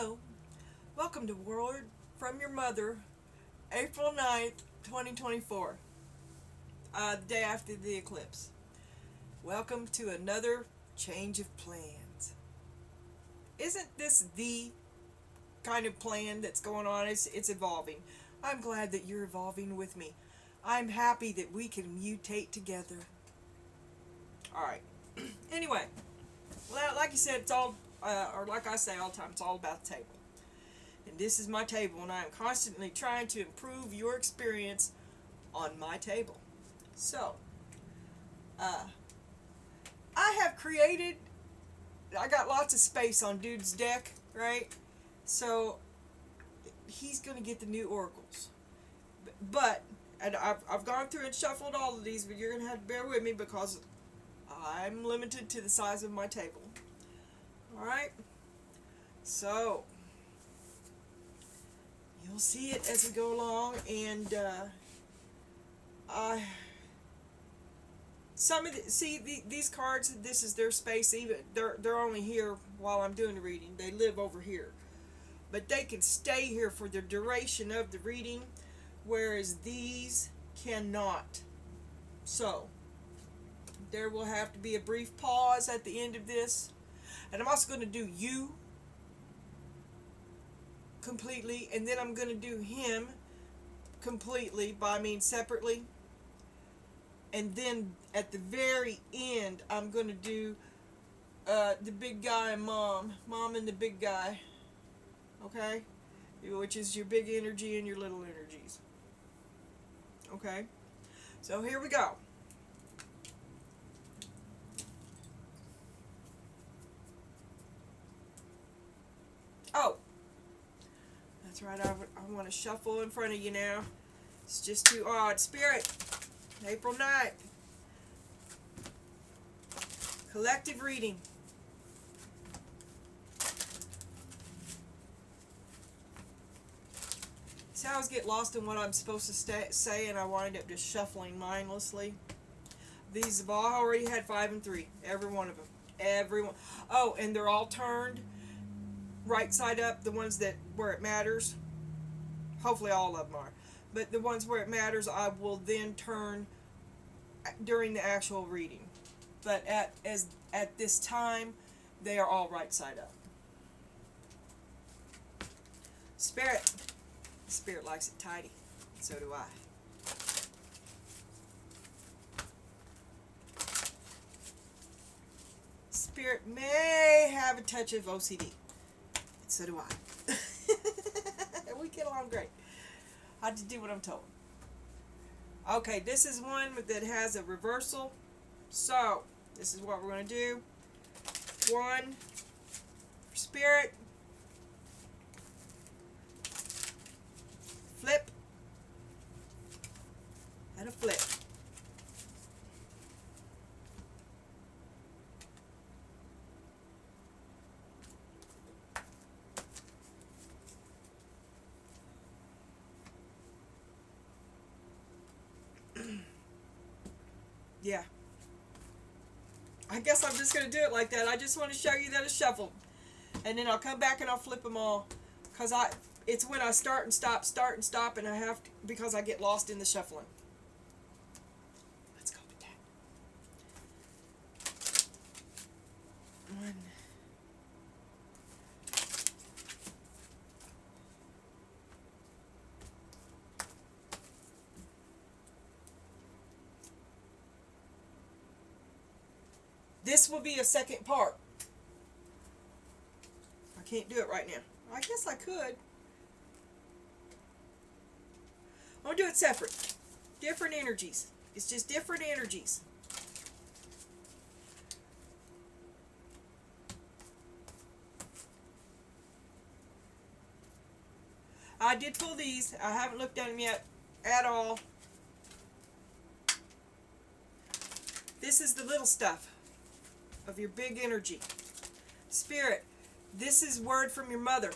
Hello, welcome to Word from Your Mother, April 9th, 2024, the day after the eclipse. Welcome to another change of plans. Isn't this the kind of plan that's going on? It's evolving. I'm glad that you're evolving with me. I'm happy that we can mutate together. Alright, anyway, well, like you said, it's all, or like I say all the time, it's all about the table. And this is my table, and I am constantly trying to improve your experience on my table. So, I have created, I got lots of space on dude's deck, right? So, he's going to get the new oracles. But, and I've gone through and shuffled all of these, but you're going to have to bear with me because I'm limited to the size of my table. Alright? So, you'll see it as we go along, and these cards. This is their space. Even they're only here while I'm doing the reading. They live over here, but they can stay here for the duration of the reading, whereas these cannot. So there will have to be a brief pause at the end of this, and I'm also going to do you completely, and then I'm going to do him completely, but I mean separately, and then at the very end I'm going to do the big guy and mom and the big guy, okay, which is your big energy and your little energies. Okay, so here we go. Oh, that's right, I want to shuffle in front of you now. It's just too odd. Spirit, April 9th. Collective reading. See, I always get lost in what I'm supposed to say, and I wind up just shuffling mindlessly. These have all already had 5 and 3. Every one of them. Everyone. Oh, and they're all turned right side up, the ones that where it matters. Hopefully all of them are. But the ones where it matters, I will then turn during the actual reading. But at this time, they are all right side up. Spirit. Spirit likes it tidy. So do I. Spirit may have a touch of OCD. So do I. We get along great. I just do what I'm told. Okay, this is one that has a reversal. So, this is what we're going to do. 1 for spirit. Flip. And a flip. Yeah. I guess I'm just going to do it like that. I just want to show you that it's shuffled. And then I'll come back and I'll flip them all. Because it's when I start and stop, and I have to, because I get lost in the shuffling. Let's go with that. 1. This will be a second part. I can't do it right now. I guess I could. I'll do it separate. Different energies. It's just different energies. I did pull these. I haven't looked at them yet at all. This is the little stuff of your big energy. Spirit, this is word from your mother.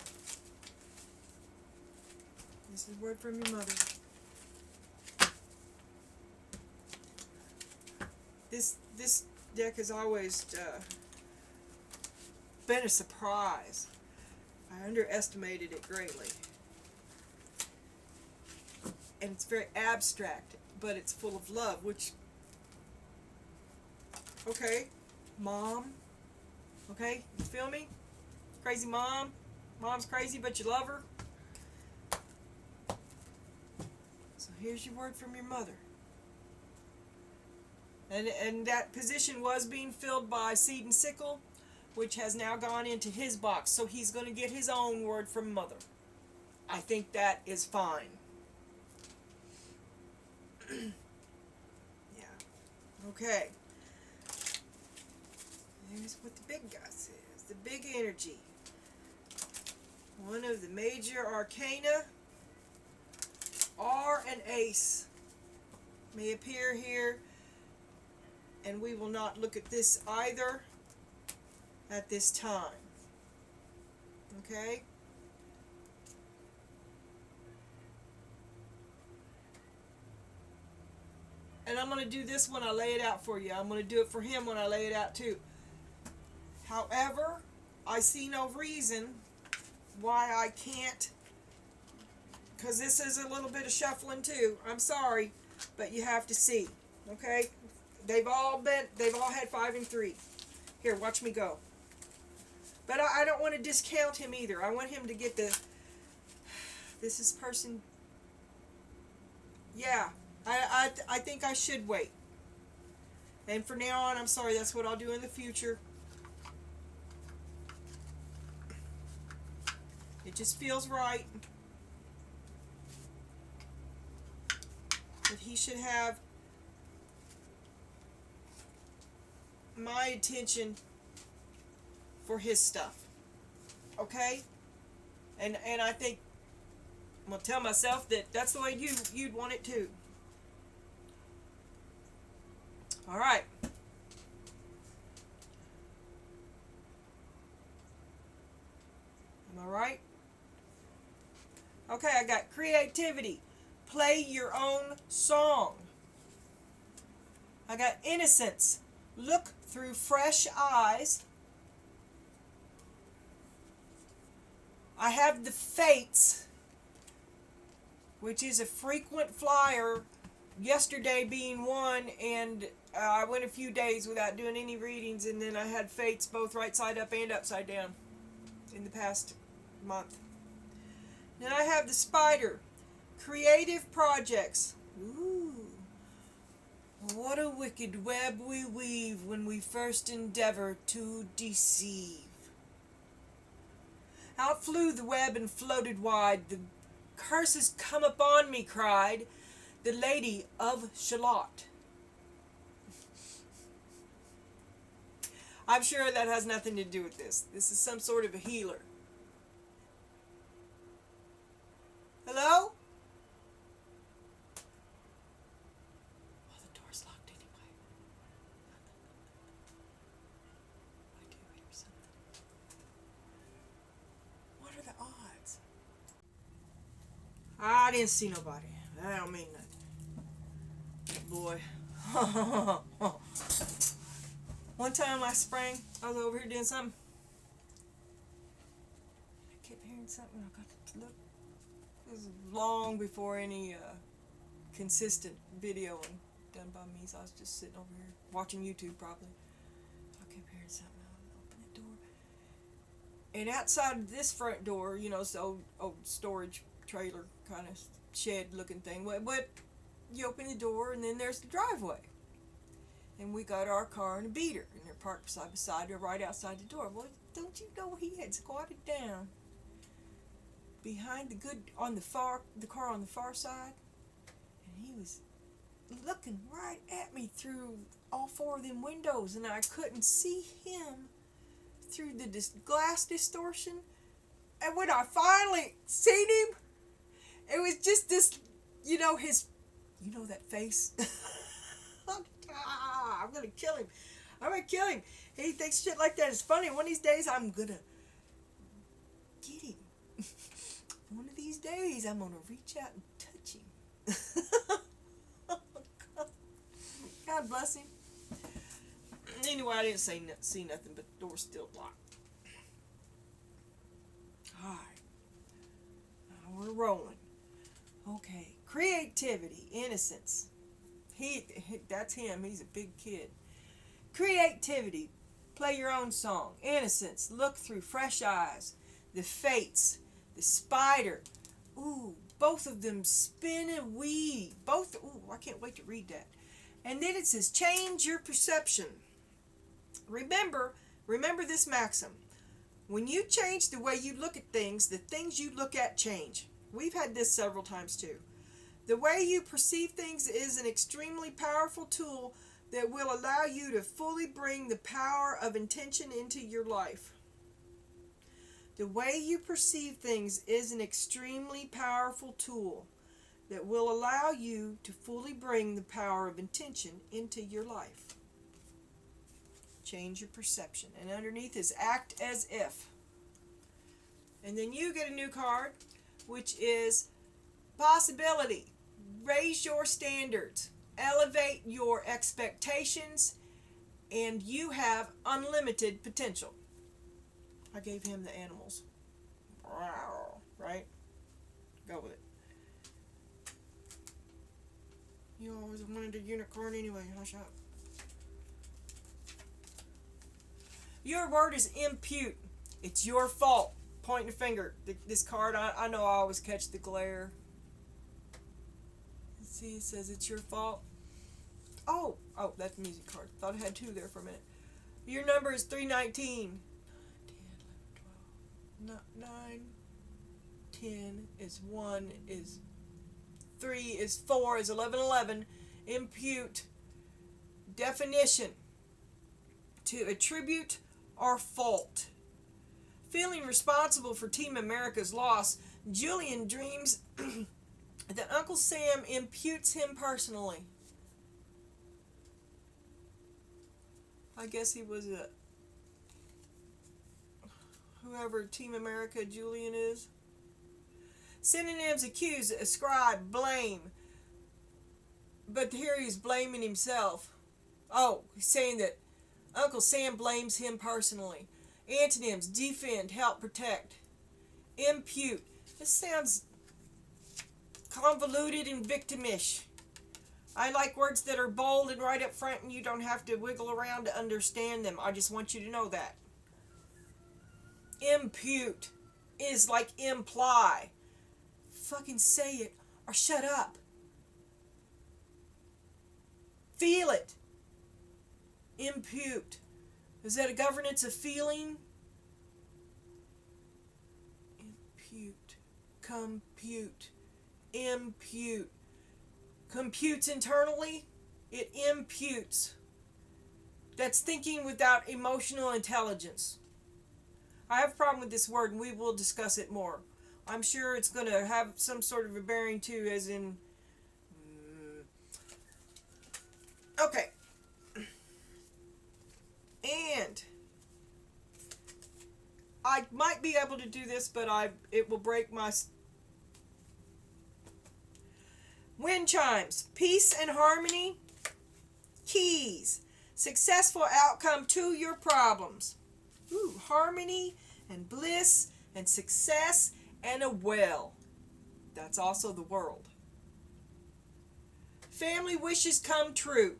This is word from your mother. This deck has always been a surprise. I underestimated it greatly. And it's very abstract, but it's full of love, which, okay, mom, okay, you feel me? Crazy mom. Mom's crazy, but you love her. So here's your word from your mother. And that position was being filled by Seed and Sickle, which has now gone into his box. So he's going to get his own word from mother. I think that is fine. Yeah. Okay. Here's what the big guy says. The big energy. One of the major arcana, R and Ace, may appear here, and we will not look at this either at this time. Okay? And I'm going to do this when I lay it out for you. I'm going to do it for him when I lay it out too. However, I see no reason why I can't, because this is a little bit of shuffling too. I'm sorry, but you have to see. Okay? They've all had 5 and 3. Here, watch me go. But I don't want to discount him either. I want him to get the, this is person, yeah, I think I should wait. And for now on, I'm sorry, that's what I'll do in the future. It just feels right that he should have my attention for his stuff. Okay? And I think I'm going to tell myself that that's the way you'd want it too. All right. Am I right? Okay, I got creativity. Play your own song. I got innocence. Look through fresh eyes. I have the fates, which is a frequent flyer, yesterday being one, and I went a few days without doing any readings, and then I had fates both right side up and upside down in the past month. Then I have the spider, creative projects. Ooh. What a wicked web we weave when we first endeavor to deceive. Out flew the web and floated wide. The curses come upon me, cried the Lady of Shalott. I'm sure that has nothing to do with this. This is some sort of a healer. Hello? Oh, the door's locked anyway. I do hear something. What are the odds? I didn't see nobody. That don't mean nothing. Boy. One time last spring, I was over here doing something. I kept hearing something. I got to look. It was long before any consistent videoing done by me, so I was just sitting over here watching YouTube probably. I kept hearing something. I opened the door. And outside of this front door, you know, it's the old storage trailer kind of shed looking thing. But you open the door and then there's the driveway. And we got our car and a beater, and they're parked side by side, or right outside the door. Well, don't you know he had squatted down behind the car on the far side, and he was looking right at me through all 4 of them windows, and I couldn't see him through the glass distortion. And when I finally seen him, it was just this, you know, that face. I'm gonna kill him. I'm gonna kill him. He thinks shit like that is funny. One of these days, I'm gonna get him. One of these days, I'm gonna reach out and touch him. God bless him. Anyway, I didn't see nothing, but the door's still locked. rolling. Okay, creativity, innocence. That's him. He's a big kid. Creativity, play your own song. Innocence, look through fresh eyes. The Fates, the Spider. Ooh, both of them spin and weave. Both. Ooh, I can't wait to read that. And then it says, change your perception. Remember this maxim. When you change the way you look at things, the things you look at change. We've had this several times too. The way you perceive things is an extremely powerful tool that will allow you to fully bring the power of intention into your life. The way you perceive things is an extremely powerful tool that will allow you to fully bring the power of intention into your life. Change your perception. And underneath is act as if. And then you get a new card, which is possibility. Raise your standards. Elevate your expectations. And you have unlimited potential. I gave him the animals. Right? Go with it. You always wanted a unicorn anyway. Hush up. Your word is impute. It's your fault. Pointing a finger. This card, I know I always catch the glare. See, it says it's your fault. Oh, that's the music card. Thought I had two there for a minute. Your number is 319. 10, 11, 12. 9, 10 is 1, is 3, is 4, is 11, 11. Impute. Definition. To attribute or fault. Feeling responsible for Team America's loss, Julian dreams that Uncle Sam imputes him personally. I guess he was whoever Team America Julian is. Synonyms: accuse, ascribe, blame. But here he's blaming himself. Oh, he's saying that Uncle Sam blames him personally. Antonyms: defend, help, protect. Impute. This sounds convoluted and victimish. I like words that are bold and right up front and you don't have to wiggle around to understand them. I just want you to know that. Impute is like imply. Fucking say it or shut up. Feel it. Impute. Is that a governance of feeling? Impute. Compute. Impute. Computes internally. It imputes. That's thinking without emotional intelligence. I have a problem with this word and we will discuss it more. I'm sure it's going to have some sort of a bearing too, as in... Okay. And I might be able to do this, but it will break my... Wind chimes. Peace and harmony. Keys. Successful outcome to your problems. Ooh, harmony and bliss and success and a well. That's also the world. Family wishes come true.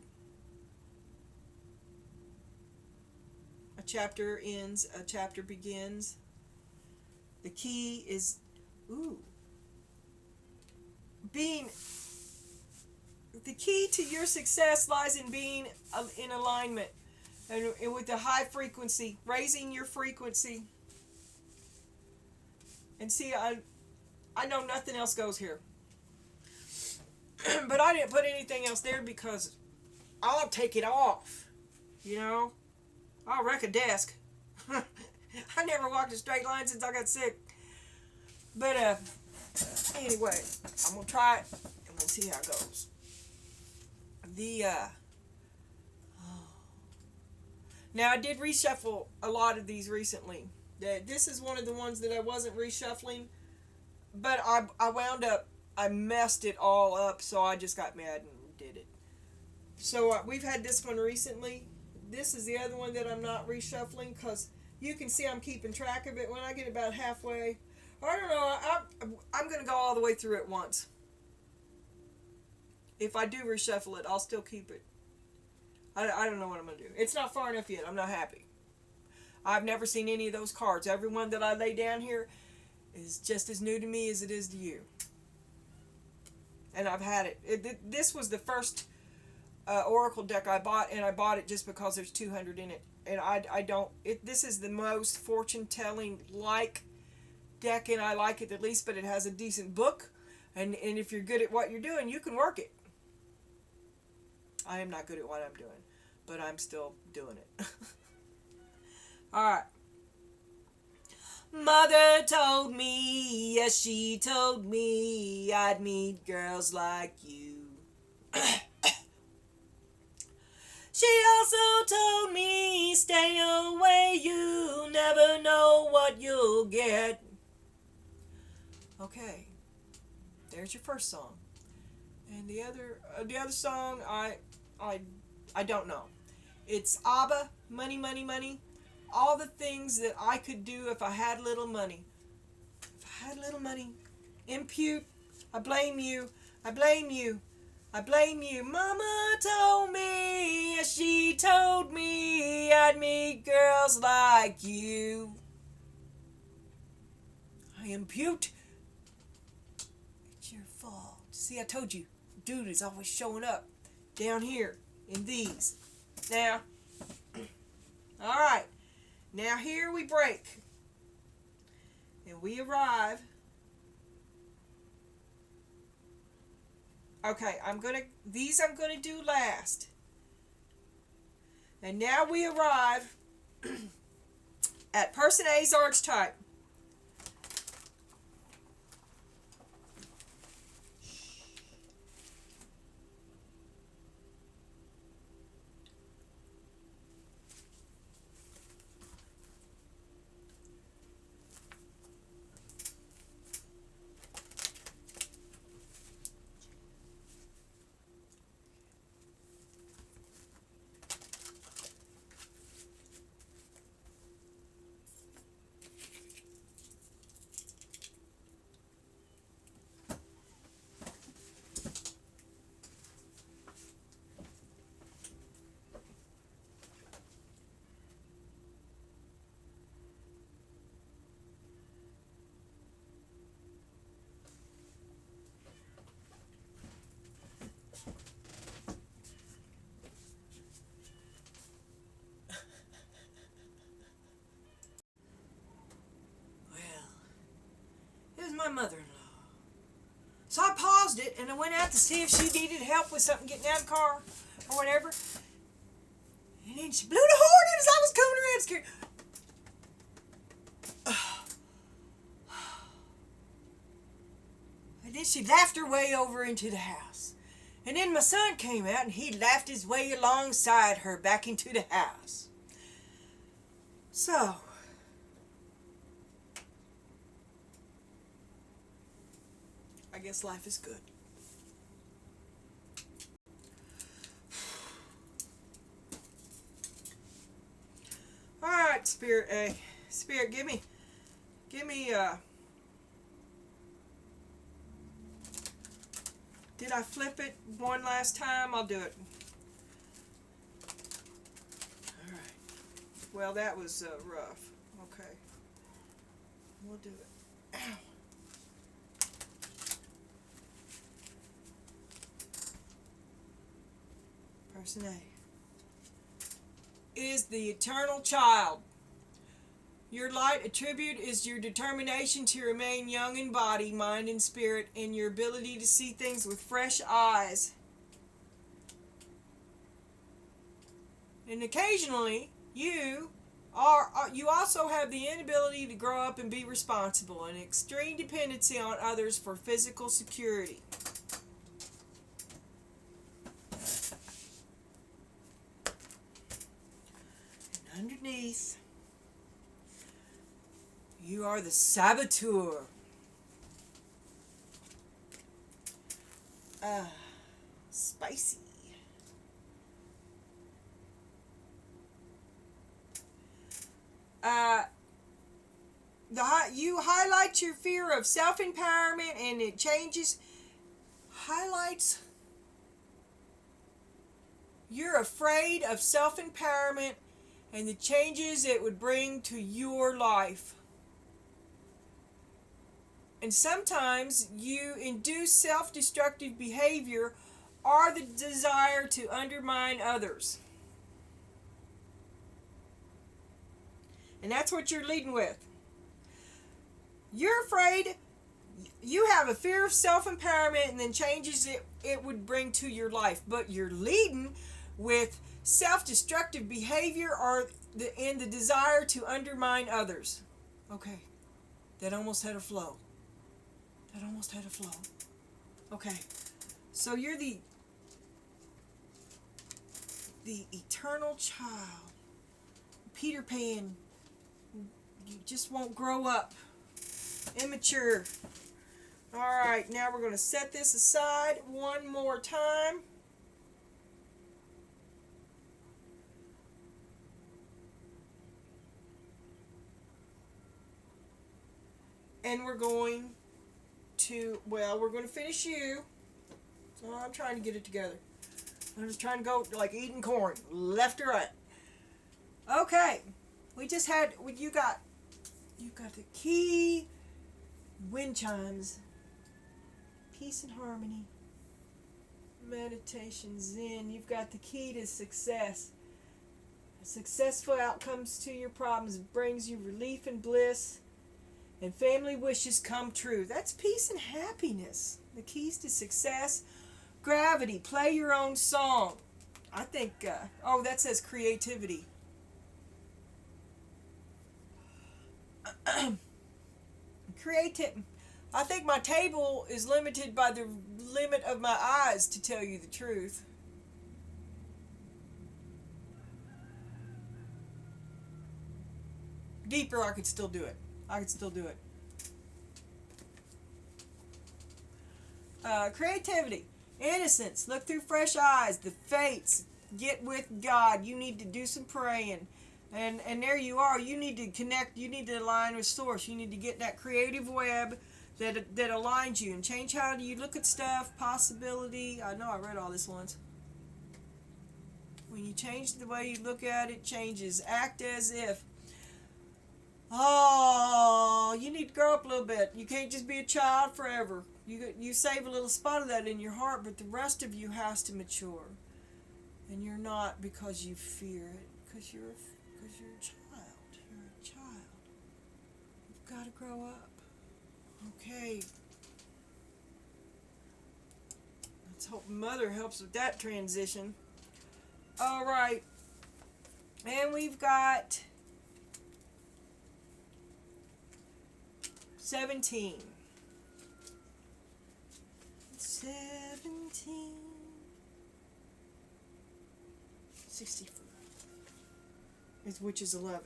A chapter ends, a chapter begins. The key is, the key to your success lies in being in alignment and with the high frequency, raising your frequency. And see, I know nothing else goes here. But I didn't put anything else there because I'll take it off. You know? I'll wreck a desk. I never walked a straight line since I got sick. But anyway, I'm going to try it and we'll see how it goes. Now I did reshuffle a lot of these recently. This is one of the ones that I wasn't reshuffling, but I wound up, I messed it all up, so I just got mad and did it. So we've had this one recently. This is the other one that I'm not reshuffling because you can see I'm keeping track of it. When I get about halfway, I don't know. I'm going to go all the way through it once. If I do reshuffle it, I'll still keep it. I don't know what I'm going to do. It's not far enough yet. I'm not happy. I've never seen any of those cards. Every one that I lay down here is just as new to me as it is to you. And I've had it. This was the first Oracle deck I bought, and I bought it just because there's 200 in it. And I don't. This is the most fortune telling like deck, and I like it the least. But it has a decent book, and if you're good at what you're doing, you can work it. I am not good at what I'm doing, but I'm still doing it. All right. Mother told me, yes, she told me I'd meet girls like you. She also told me, stay away, you never know what you'll get. Okay, there's your first song. And the other song, I don't know. It's ABBA, Money, Money, Money. All the things that I could do if I had little money. If I had little money. Impute, I blame you, I blame you, I blame you. Mama told me, she told me I'd meet girls like you. I impute. It's your fault. See, I told you, dude is always showing up down here in these. Now, all right. Now here we break. And we arrive. Okay, I'm going to do last. And now we arrive at person A's archetype. My mother-in-law. So I paused it and I went out to see if she needed help with something getting out of the car or whatever. And then she blew the horn as I was coming around scared. And then she laughed her way over into the house. And then my son came out and he laughed his way alongside her back into the house. So I guess life is good. All right, Spirit. Spirit, give me. Did I flip it one last time? I'll do it. All right. Well, that was rough. Okay. We'll do it. Ow. Person A is the eternal child. Your light attribute is your determination to remain young in body, mind, and spirit, and your ability to see things with fresh eyes. And occasionally, you also have the inability to grow up and be responsible, and extreme dependency on others for physical security. Underneath, you are the saboteur. Spicy. you highlight your fear of self-empowerment, and it highlights you're afraid of self-empowerment and the changes it would bring to your life. And sometimes you induce self-destructive behavior or the desire to undermine others. And that's what you're leading with. You're afraid, you have a fear of self-empowerment and then changes it would bring to your life. But you're leading with self-destructive behavior or the desire to undermine others. Okay, that almost had a flow. Okay, so you're the eternal child. Peter Pan, you just won't grow up. Immature. Alright, now we're going to set this aside one more time. And we're going to finish you. So I'm trying to get it together. I'm just trying to go like eating corn, left to right. Okay, you got the key, wind chimes, peace and harmony, meditation, Zen. You've got the key to success. Successful outcomes to your problems brings you relief and bliss, and family wishes come true. That's peace and happiness. The keys to success. Gravity, play your own song. I think, that says creativity. I think my table is limited by the limit of my eyes, to tell you the truth. Deeper, I could still do it. Creativity, innocence, look through fresh eyes, the fates, get with God. You need to do some praying. And there you are. You need to connect. You need to align with Source. You need to get that creative web that aligns you and change how you look at stuff. Possibility. I know I read all this once. When you change the way you look at it, changes. Act as if. Oh, you need to grow up a little bit. You can't just be a child forever. You save a little spot of that in your heart, but the rest of you has to mature. And you're not because you fear it, because you're a child. You're a child. You've got to grow up. Okay. Let's hope Mother helps with that transition. All right. And we've got 17. 64. Which is 11.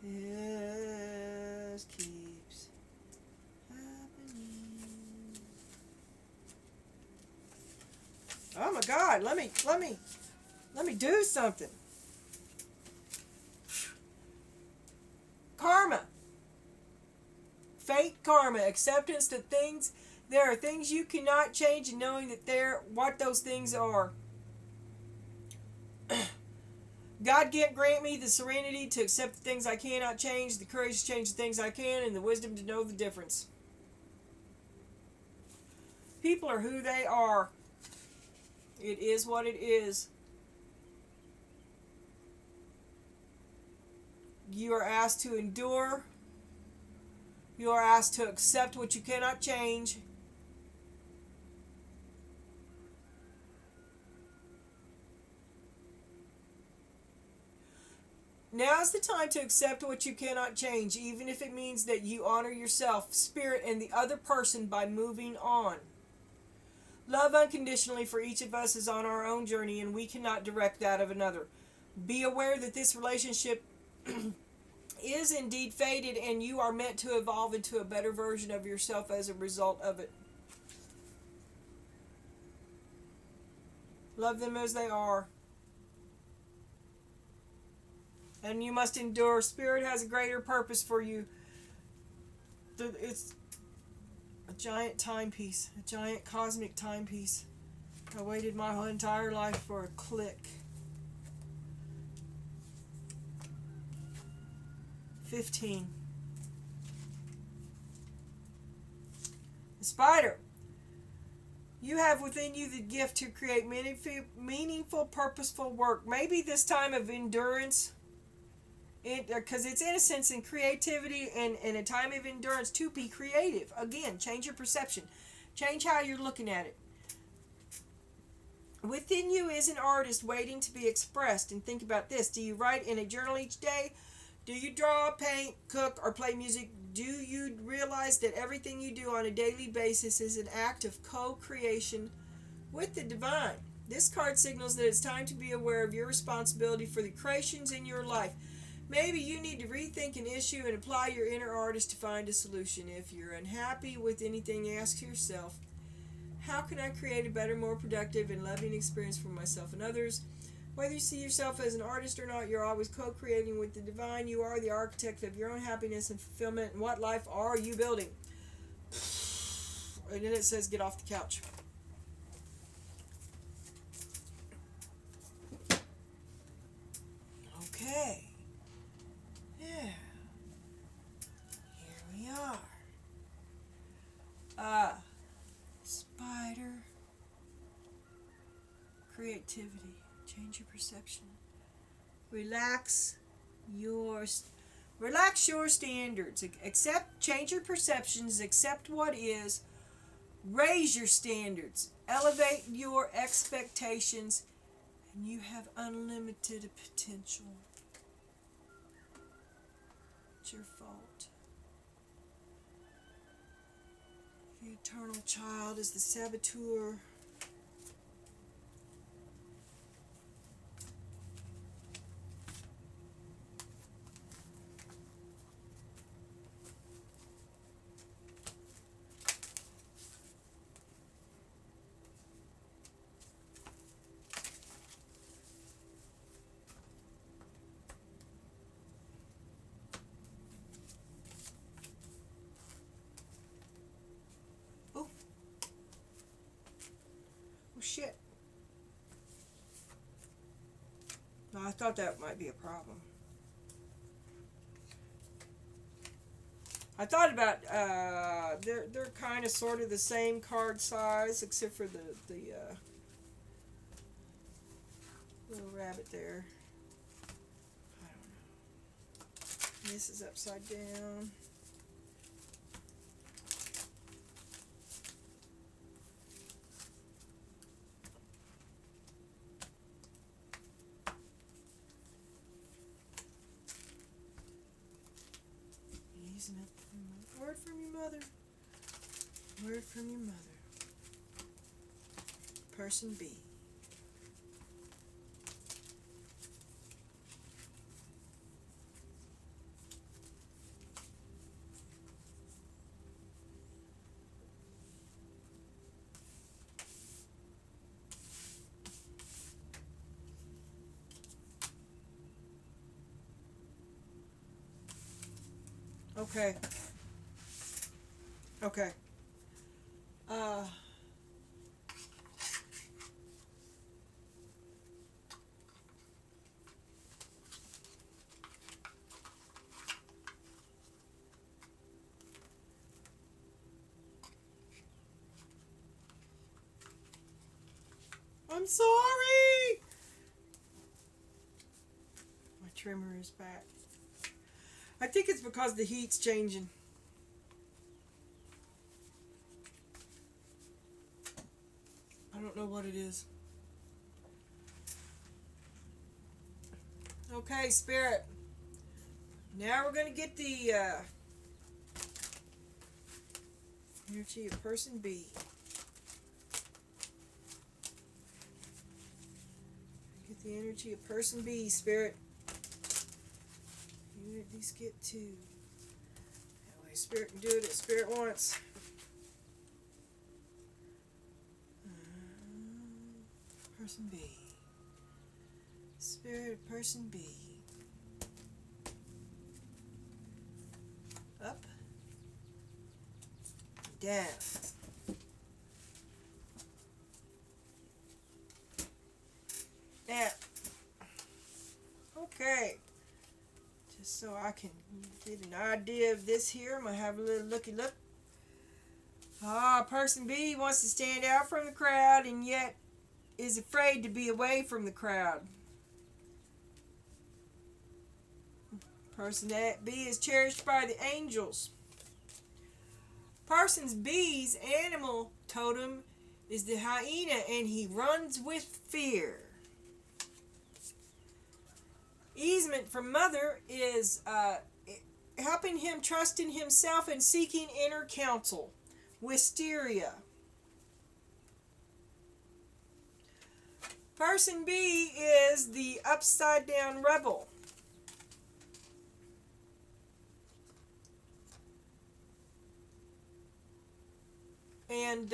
This keeps happening. Oh my God! Let me do something. Karma. Fate, karma, acceptance that there are things you cannot change, and knowing that what those things are. God can't grant me the serenity to accept the things I cannot change, the courage to change the things I can, and the wisdom to know the difference. People are who they are. It is what it is. You are asked to endure. You are asked to accept what you cannot change. Now's the time to accept what you cannot change, even if it means that you honor yourself, spirit, and the other person by moving on. Love unconditionally for each of us is on our own journey, and we cannot direct that of another. Be aware that this relationship is indeed fated, and you are meant to evolve into a better version of yourself as a result of it. Love them as they are. And you must endure. Spirit has a greater purpose for you. It's a giant timepiece, a giant cosmic timepiece. I waited my whole entire life for a click. 15. The spider. You have within you the gift to create meaningful, purposeful work. Maybe this time of endurance, because it's innocence and creativity, and a time of endurance to be creative. Again, change your perception. Change how you're looking at it. Within you is an artist waiting to be expressed. And think about this. Do you write in a journal each day? Do you draw, paint, cook, or play music? Do you realize that everything you do on a daily basis is an act of co-creation with the divine? This card signals that it's time to be aware of your responsibility for the creations in your life. Maybe you need to rethink an issue and apply your inner artist to find a solution. If you're unhappy with anything, ask yourself, how can I create a better, more productive, and loving experience for myself and others? Whether you see yourself as an artist or not, you're always co-creating with the divine. You are the architect of your own happiness and fulfillment. And what life are you building? And then it says, get off the couch. Okay. Yeah. Here we are. Spider. Creativity. Change your perception. Relax your standards. Change your perceptions. Accept what is. Raise your standards. Elevate your expectations. And you have unlimited potential. It's your fault. The eternal child is the saboteur. Shit. No, I thought that might be a problem. I thought about they're kind of sort of the same card size except for the little rabbit there. I don't know. This is upside down. Word from your mother. Word from your mother. Person B. Okay. Okay. I'm sorry. My trimmer is back. I think it's because the heat's changing. I don't know what it is. Okay, Spirit. Now we're going to get the energy of person B. Get the energy of person B, Spirit. You at least get two. That way Spirit can do it as Spirit wants. person B. Spirit of person B. Up. Down. Now. Okay. Just so I can get an idea of this here, I'm going to have a little looky look. Person B wants to stand out from the crowd and yet is afraid to be away from the crowd. Person B is cherished by the angels. Person B's animal totem is the hyena and he runs with fear. Easement from mother is helping him trust in himself and seeking inner counsel. Wisteria. Person B is the upside down rebel. And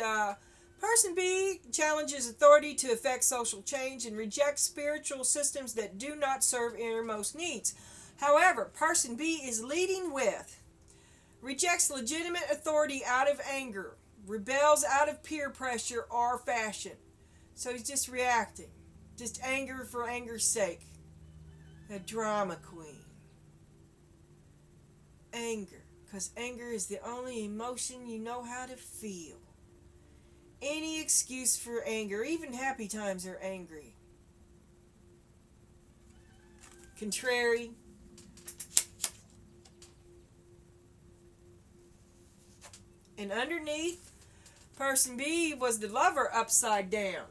person B challenges authority to effect social change and rejects spiritual systems that do not serve innermost needs. However, person B is leading with rejects legitimate authority out of anger, rebels out of peer pressure or fashion. So he's just reacting. Just anger for anger's sake. A drama queen. Anger. Because anger is the only emotion you know how to feel. Any excuse for anger, even happy times, are angry. Contrary. And underneath, person B was the lover upside down.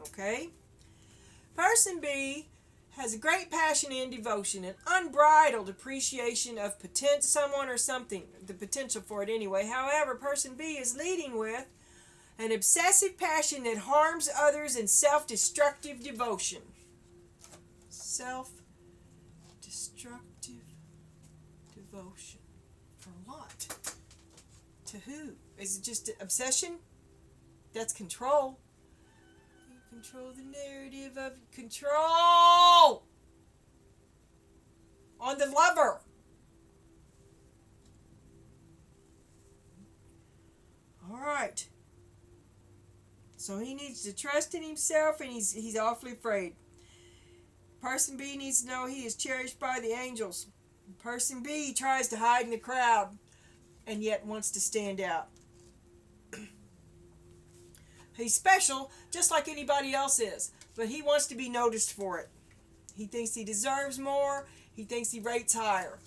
Okay? Person B has a great passion and devotion, an unbridled appreciation of someone or something, the potential for it anyway. However, person B is leading with an obsessive passion that harms others and self-destructive devotion. Self-destructive devotion. For what? To who? Is it just obsession? That's control. You control the narrative of control on the lover. All right. So he needs to trust in himself, and he's awfully afraid. Person B needs to know he is cherished by the angels. Person B tries to hide in the crowd and yet wants to stand out. He's special, just like anybody else is, but he wants to be noticed for it. He thinks he deserves more. He thinks he rates higher.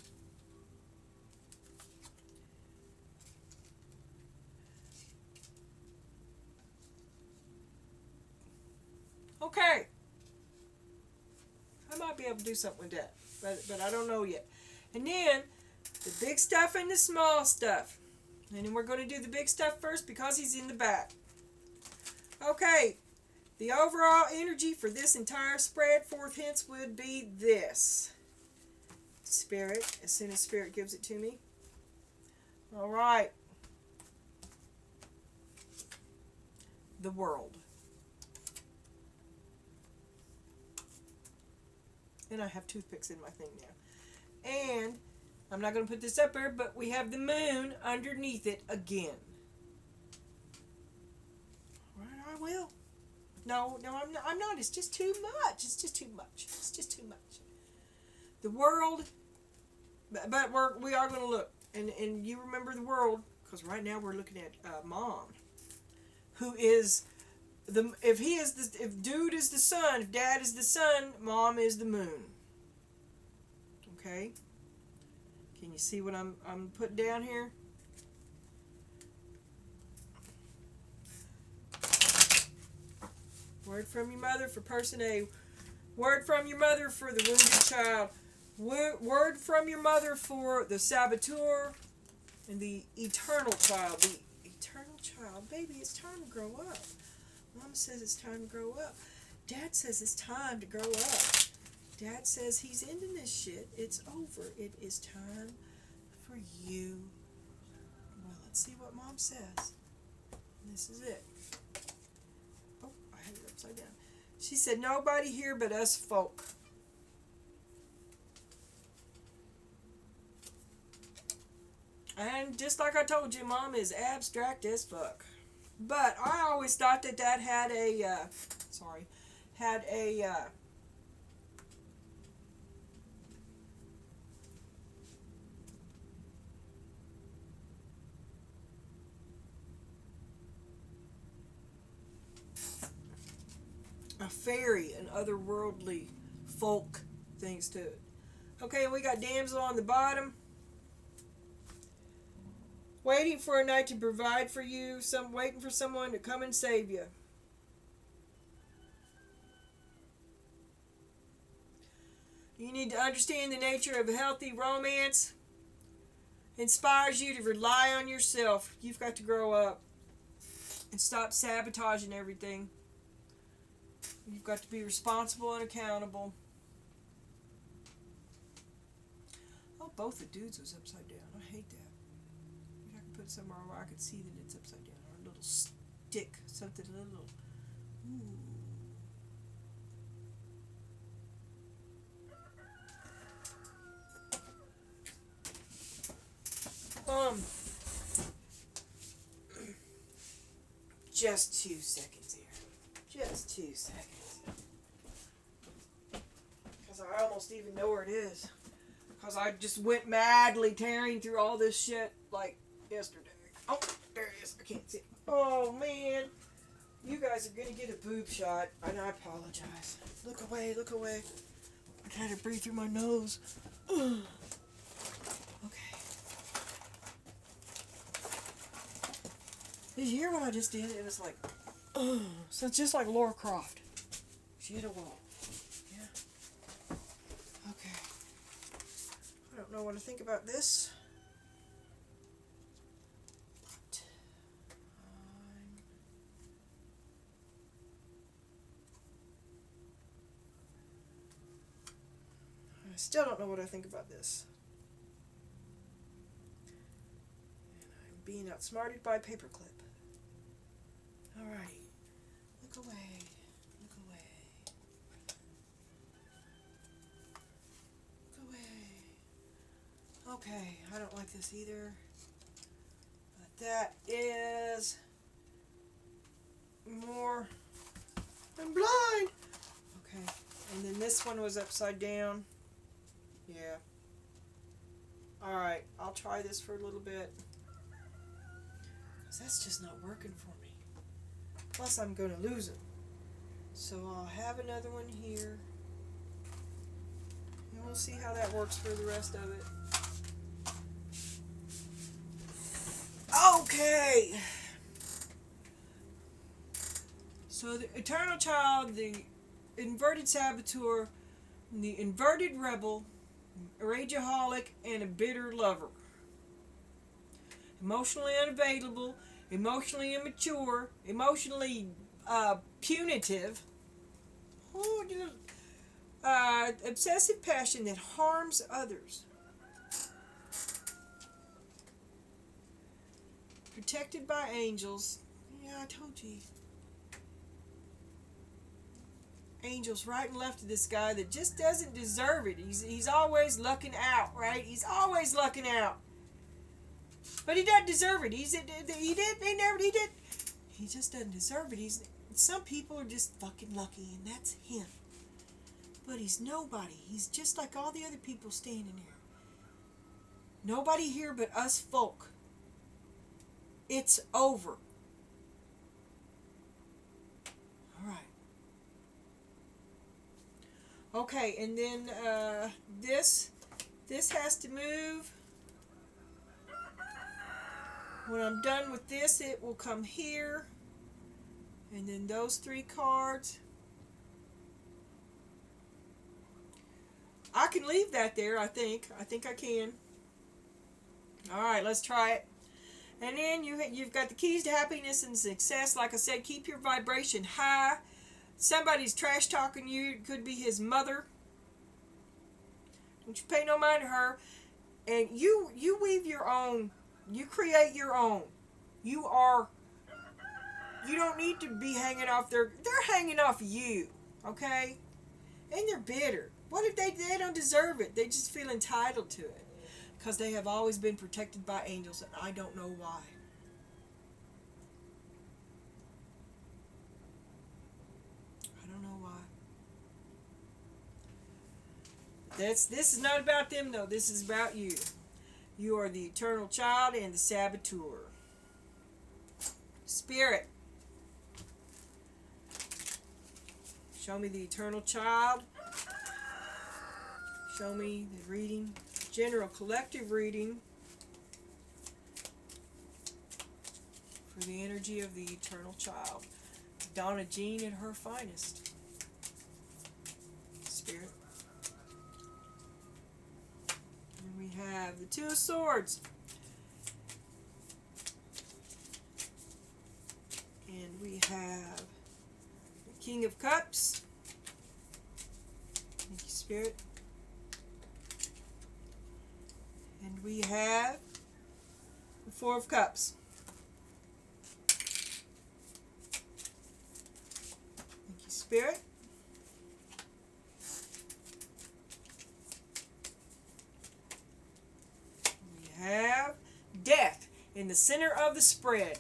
Okay. I might be able to do something with that, but I don't know yet. And then the big stuff and the small stuff. And then we're going to do the big stuff first because he's in the back. Okay, the overall energy for this entire spread, fourth hints, would be this. Spirit, as soon as Spirit gives it to me. All right. The world. And I have toothpicks in my thing now. And I'm not going to put this up here, but we have the moon underneath it again. Right, I will. No, I'm not. It's just too much. It's just too much. The world, but we are going to look. And you remember the world, because right now we're looking at Mom, who is if dude is the sun, if dad is the sun, Mom is the moon. Okay? Can you see what I'm putting down here? Word from your mother for person A. Word from your mother for the wounded child. Word from your mother for the saboteur and the eternal child. The eternal child. Baby, it's time to grow up. Mom says it's time to grow up. Dad says it's time to grow up. Dad says he's ending this shit. It's over. It is time for you. Well, let's see what Mom says. This is it. upside down. She said, nobody here but us folk. And just like I told you, Mom is abstract as fuck. But I always thought that had a, had a fairy and otherworldly folk things to it. Okay, we got damsel on the bottom. Waiting for a knight to provide for you, waiting for someone to come and save you. You need to understand the nature of a healthy romance. Inspires you to rely on yourself. You've got to grow up and stop sabotaging everything. You've got to be responsible and accountable. Oh, both the dudes was upside down. I hate that. I can put somewhere where I could see that it's upside down. Or a little stick. Something a little... Ooh. Just 2 seconds here. Just 2 seconds. Because I almost even know where it is. Because I just went madly tearing through all this shit like yesterday. Oh, there it is. I can't see it. Oh, man. You guys are going to get a boob shot. And I apologize. Look away, look away. I tried to breathe through my nose. Okay. Did you hear what I just did? It was like, so it's just like Laura Croft. She hit a wall. Yeah. Okay. I don't know what to think about this. But I still don't know what I think about this. And I'm being outsmarted by a paperclip. Alrighty. Look away. Look away. Look away. Okay, I don't like this either. But that is more than blind. Okay. And then this one was upside down. Yeah. Alright, I'll try this for a little bit. Because that's just not working for me. Plus, I'm going to lose it. So I'll have another one here. And we'll see how that works for the rest of it. Okay! So the Eternal Child, the Inverted Saboteur, the Inverted Rebel, a Rageaholic, and a Bitter Lover. Emotionally unavailable, emotionally immature, emotionally punitive, obsessive passion that harms others, protected by angels. Yeah, I told you. Angels right and left of this guy that just doesn't deserve it. He's always lucking out, right? He's always lucking out. But he doesn't deserve it. He just doesn't deserve it. Some people are just fucking lucky, and that's him. But he's nobody. He's just like all the other people standing here. Nobody here but us folk. It's over. Alright. Okay, and then this has to move. When I'm done with this, it will come here. And then those 3 cards. I can leave that there, I think. I think I can. Alright, let's try it. And then you've got the keys to happiness and success. Like I said, keep your vibration high. Somebody's trash talking you. It could be his mother. Don't you pay no mind to her. And you weave your own. You create your own. You are You don't need to be hanging off they're hanging off you, okay? And they're bitter. What if they don't deserve it? They just feel entitled to it. Because they have always been protected by angels, and I don't know why. I don't know why. This is not about them, though. This is about you. You are the eternal child and the saboteur. Spirit, show me the eternal child. Show me the reading, general collective reading for the energy of the eternal child. Donna Jean at her finest. Spirit. And we have the Two of Swords. And we have the King of Cups. Thank you, Spirit. And we have the Four of Cups. Thank you, Spirit. We have Death in the center of the spread.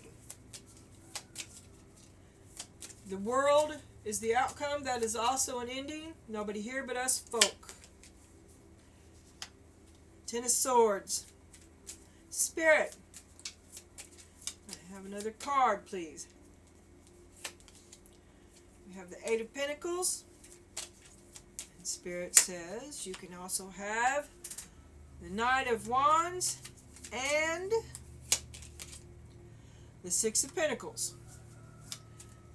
The world is the outcome. That is also an ending. Nobody here but us folk. Ten of Swords. Spirit. I have another card, please. We have the Eight of Pentacles. And Spirit says you can also have the Knight of Wands and the Six of Pentacles.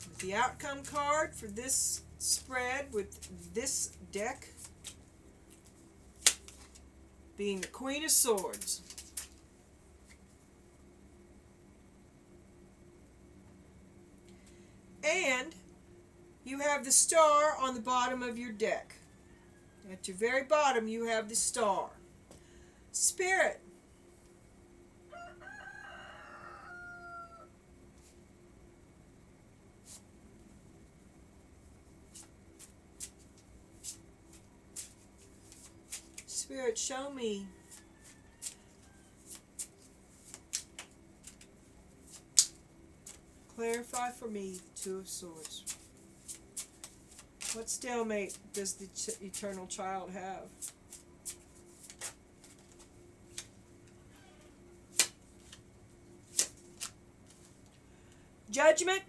With the outcome card for this spread with this deck being the Queen of Swords. And you have the star on the bottom of your deck. At your very bottom you have the star. Spirit. Spirit, show me clarify for me the Two of Swords. What stalemate does the eternal child have? Judgment,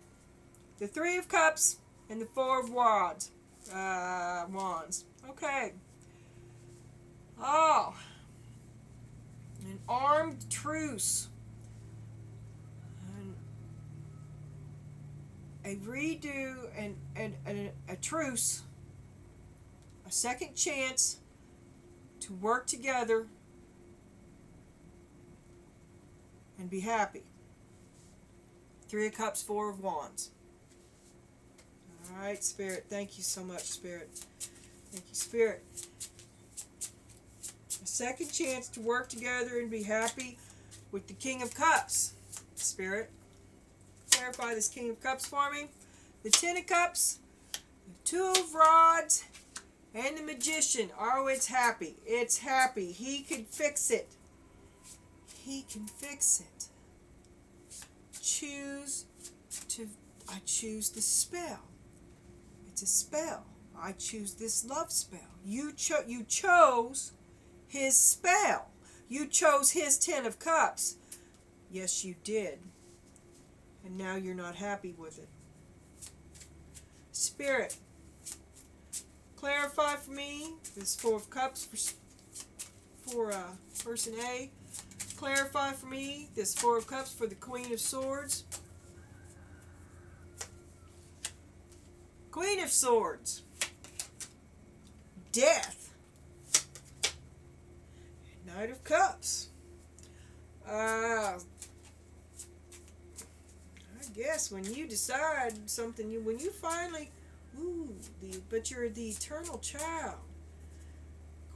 the Three of Cups, and the Four of Wands. Okay. Oh, an armed truce. A redo and a truce. A second chance to work together and be happy. Three of Cups, Four of Wands. Alright, Spirit. Thank you so much, Spirit. Thank you, Spirit. A second chance to work together and be happy with the King of Cups. Spirit, clarify this King of Cups for me. The Ten of Cups, the Two of Rods, and the Magician. Oh, it's happy. It's happy. He can fix it. He can fix it. I choose the spell. It's a spell. I choose this love spell. You chose his spell. You chose his Ten of Cups. Yes, you did. And now you're not happy with it. Spirit, clarify for me this Four of Cups for person A. Clarify for me this Four of Cups for the Queen of Swords. Queen of Swords. Death. Knight of Cups. I guess when you decide something, when you finally, but you're the eternal child.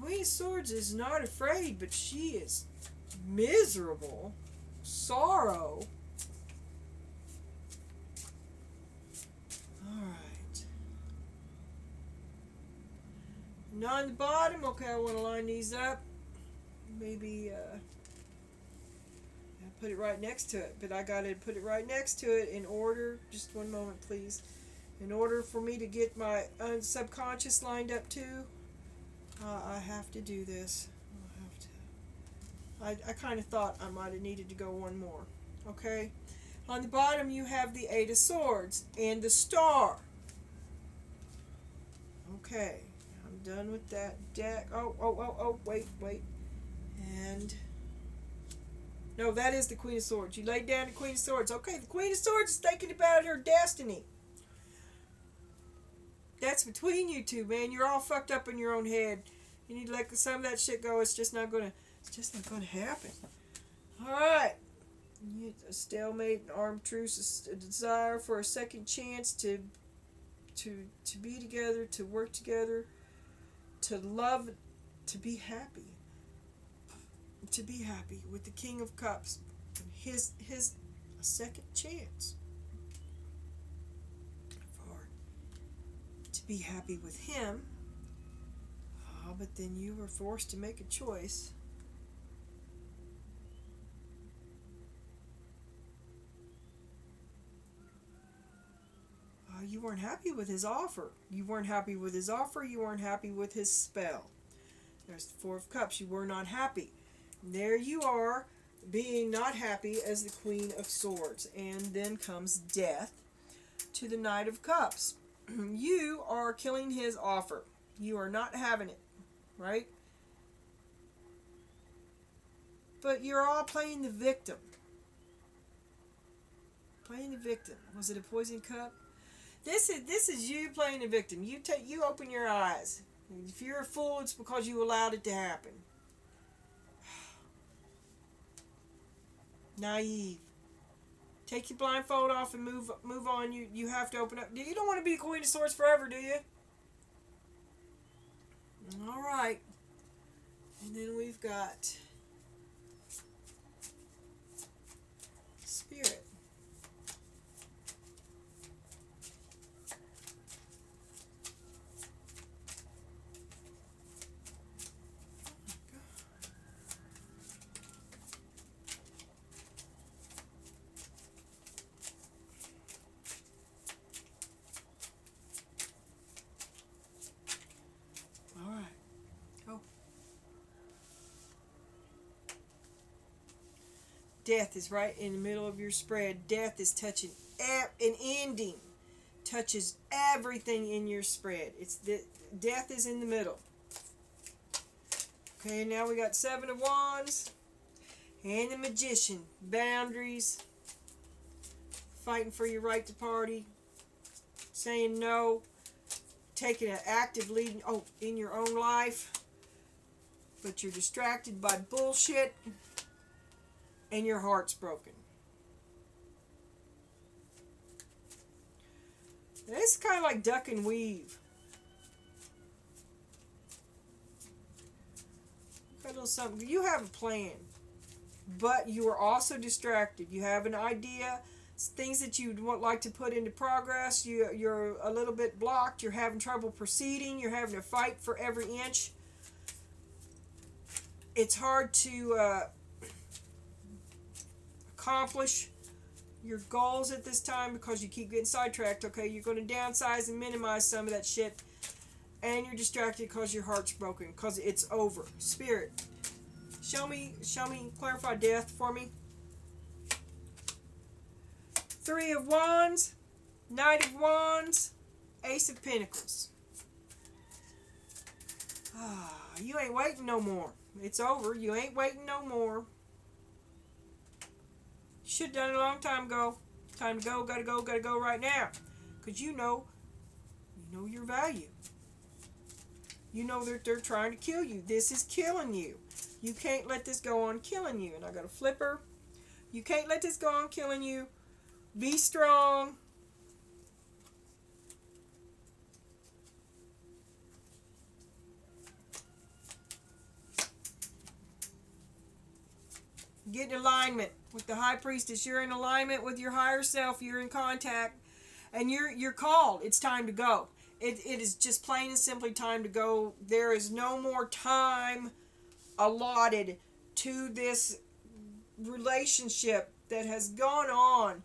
Queen of Swords is not afraid, but she is miserable. Sorrow. And on the bottom, okay, I want to line these up. Maybe I'll put it right next to it, but I got to put it right next to it in order. Just one moment, please. In order for me to get my subconscious lined up too, I have to do this. I kind of thought I might have needed to go one more. Okay? On the bottom, you have the Eight of Swords and the Star. Okay. I'm done with that deck. Oh, wait. And... no, that is the Queen of Swords. You laid down the Queen of Swords. Okay, the Queen of Swords is thinking about her destiny. That's between you two, man. You're all fucked up in your own head. You need to let some of that shit go. It's just not gonna happen. Alright. A stalemate, an armed truce, a desire for a second chance to be together, to work together, to love, to be happy. To be happy with the King of Cups. His a second chance. To be happy with him. But then you were forced to make a choice. You weren't happy with his offer. You weren't happy with his offer. You weren't happy with his spell. There's the Four of Cups. You were not happy. There you are, being not happy as the Queen of Swords. And then comes death to the Knight of Cups. You are killing his offer. You are not having it. Right? But you're all playing the victim. Playing the victim. Was it a poison cup? This is you playing the victim. You open your eyes. If you're a fool, it's because you allowed it to happen. Naive. Take your blindfold off and move on. You have to open up. You don't want to be the Queen of Swords forever, do you? All right. And then we've got Spirit. Death is right in the middle of your spread. Death is touching an ending. Touches everything in your spread. Death is in the middle. Okay, now we got Seven of Wands and the Magician. Boundaries. Fighting for your right to party. Saying no. Taking an active lead in your own life. But you're distracted by bullshit. And your heart's broken. It's kind of like duck and weave. Got a little something. You have a plan, but you are also distracted. You have an idea, things that you'd like to put into progress. You're a little bit blocked. You're having trouble proceeding. You're having to fight for every inch. It's hard to accomplish your goals at this time because you keep getting sidetracked. Okay, you're going to downsize and minimize some of that shit, and you're distracted because your heart's broken, because it's over. Spirit, show me, clarify death for me. Three of Wands, Knight of Wands, Ace of Pentacles. You ain't waiting no more. It's over. You ain't waiting no more. Should have done it a long time ago. Time to go. Gotta go right now. Because you know your value. You know that they're trying to kill you. This is killing you. You can't let this go on killing you. And I got a flipper. You can't let this go on killing you. Be strong. Get in alignment with the High Priestess. You're in alignment with your higher self. You're in contact, and you're called. It's time to go. It is just plain and simply time to go. There is no more time allotted to this relationship that has gone on